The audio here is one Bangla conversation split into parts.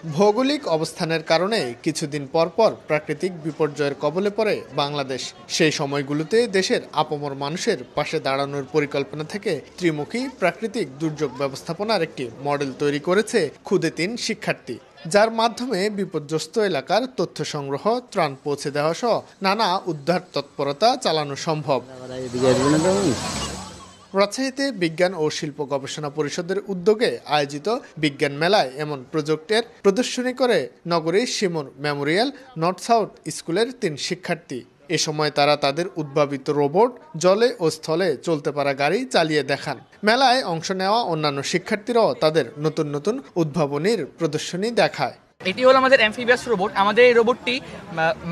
ভৌগোলিক অবস্থানের কারণে কিছুদিন পর পর প্রাকৃতিক বিপর্যয়ের কবলে পড়ে বাংলাদেশ। সেই সময়গুলোতে দেশের আপামর মানুষের পাশে দাঁড়ানোর পরিকল্পনা থেকে ত্রিমুখী প্রাকৃতিক দুর্যোগ ব্যবস্থাপনার একটি মডেল তৈরি করেছে ক্ষুদে ৩ শিক্ষার্থী, যার মাধ্যমে বিপর্যস্ত এলাকার তথ্য সংগ্রহ, ত্রাণ পৌঁছে দেওয়া সহ নানা উদ্ধার তৎপরতা চালানো সম্ভব। রাজশাহীতে বিজ্ঞান ও শিল্প গবেষণা পরিষদের উদ্যোগে আয়োজিত বিজ্ঞান মেলায় এমন প্রজেক্টের প্রদর্শনী করে নগরীর শিমুর মেমোরিয়াল নর্থ সাউথ স্কুলের ৩ শিক্ষার্থী। এ সময় তারা তাদের উদ্ভাবিত রোবট, জলে ও স্থলে চলতে পারা গাড়ি চালিয়ে দেখান। মেলায় অংশ নেওয়া অন্যান্য শিক্ষার্থীরাও তাদের নতুন নতুন উদ্ভাবনীর প্রদর্শনী দেখায়। এটি হলো আমাদের অ্যামফিবিয়াস রোবট। আমাদের এই রোবটটি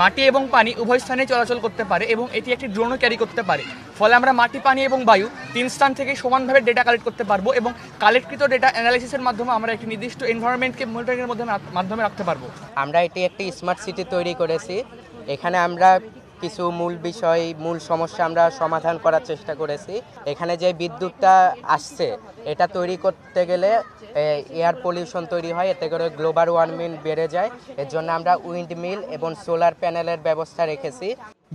মাটি এবং পানি উভয় স্থানে চলাচল করতে পারে এবং এটি একটি ড্রোনও ক্যারি করতে পারে। ফলে আমরা মাটি, পানি এবং বায়ু ৩ স্থান থেকে সমানভাবে ডেটা কালেক্ট করতে পারবো এবং কালেক্টকৃত ডেটা অ্যানালাইসিসের মাধ্যমে আমরা একটি নির্দিষ্ট এনভায়রনমেন্টকে মনিটরিংয়ের মাধ্যমে রাখতে পারবো। আমরা এটি একটি স্মার্ট সিটি তৈরি করেছি। এখানে আমরা কিছু মূল সমস্যা আমরা সমাধান করার চেষ্টা করেছি। এখানে যে বিদ্যুৎটা আসছে এটা তৈরি করতে গেলে এয়ার পলিউশন তৈরি হয়, এতে করে গ্লোবাল ওয়ার্মিং বেড়ে যায়। এর জন্য আমরা উইন্ড মিল এবং সোলার প্যানেলের ব্যবস্থা রেখেছি।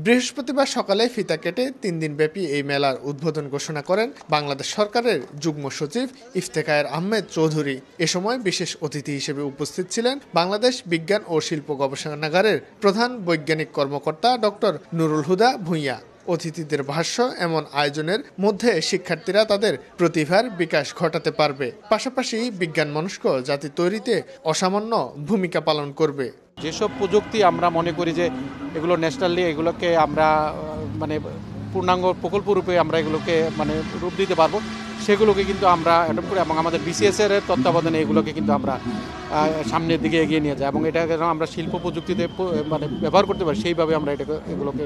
বৃহস্পতিবার সকালে ফিতা কেটে ৩ দিনব্যাপী এই মেলার উদ্বোধন ঘোষণা করেন বাংলাদেশ সরকারের যুগ্ম সচিব ইফতেখার আহমেদ চৌধুরী। এ সময় বিশেষ অতিথি হিসেবে উপস্থিত ছিলেন বাংলাদেশ বিজ্ঞান ও শিল্প গবেষণাগারের প্রধান বৈজ্ঞানিক কর্মকর্তা ডক্টর নুরুল হুদা ভূঁইয়া। অতিথিদের ভাষ্য, এমন আয়োজনের মধ্যে শিক্ষার্থীরা তাদের প্রতিভার বিকাশ ঘটাতে পারবে, পাশাপাশি বিজ্ঞান মনস্ক জাতি তৈরিতে অসামান্য ভূমিকা পালন করবে। যেসব প্রযুক্তি আমরা মনে করি যে এগুলো ন্যাশনালি এগুলোকে আমরা পূর্ণাঙ্গ প্রকল্প রূপে আমরা এগুলোকে রূপ দিতে পারবো, সেগুলোকে কিন্তু আমরা অ্যাডপ্ট করি এবং আমাদের বিসিএস এর তত্ত্বাবধানে এগুলোকে কিন্তু আমরা সামনের দিকে এগিয়ে নিয়ে যাই এবং এটাকে আমরা শিল্প প্রযুক্তিতে ব্যবহার করতে পারি, সেইভাবে আমরা এগুলোকে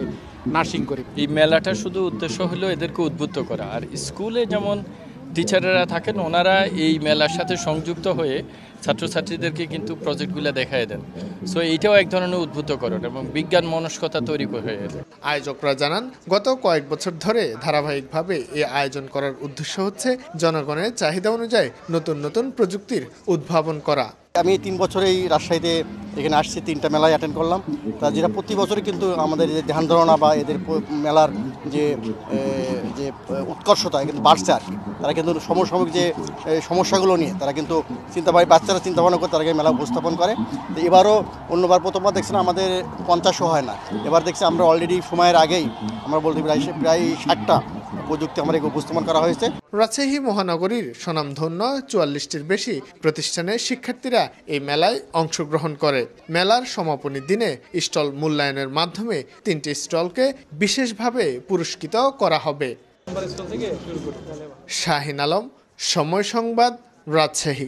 নার্সিং করি। এই মেলাটার শুধু উদ্দেশ্য হলো এদেরকে উদ্বুদ্ধ করা। আর স্কুলে যেমন টিচাররা থাকেন, ওনারা এই মেলার সাথে সংযুক্ত হয়ে ছাত্রছাত্রীদেরকে কিন্তু প্রজেক্টগুলো দেখায় দেন। সো এইটাও এক ধরনের উদ্বুদ্ধকরণ এবং বিজ্ঞান মনস্কতা তৈরি হয়ে যায়। আয়োজকরা জানান, গত কয়েক বছর ধরে ধারাবাহিকভাবে এই আয়োজন করার উদ্দেশ্য হচ্ছে জনগণের চাহিদা অনুযায়ী নতুন নতুন প্রযুক্তির উদ্ভাবন করা। আমি 3 বছরেই রাজশাহীতে এখানে আসছি, 3টা মেলায় অ্যাটেন্ড করলাম। তা যেটা প্রতি বছরই কিন্তু আমাদের যে ধ্যান ধারণা বা এদের মেলার যে উৎকর্ষতা কিন্তু বাড়ছে আর কি। তারা কিন্তু সমসাময়িক যে সমস্যাগুলো নিয়ে তারা কিন্তু বাচ্চারা চিন্তাভাবনা করে তারা মেলা উপস্থাপন করে। তো এবারও অন্যবার প্রথমবার দেখছি না আমাদের 50ও হয় না, এবার দেখছি আমরা অলরেডি সময়ের আগেই আমরা বলতে প্রায় 60টা প্রযুক্তি আমরা উপস্থাপন করা হয়েছে। রাজশাহী মহানগরীর স্বনামধন্য 44টির বেশি প্রতিষ্ঠানের শিক্ষার্থীরা এই মেলায় অংশগ্রহণ করে। মেলার সমাপনী দিনে স্টল মূল্যায়নের মাধ্যমে 3টি স্টলকে বিশেষভাবে পুরস্কৃত করা হবে। শাহিন আলম, সময় সংবাদ, রাজশাহী।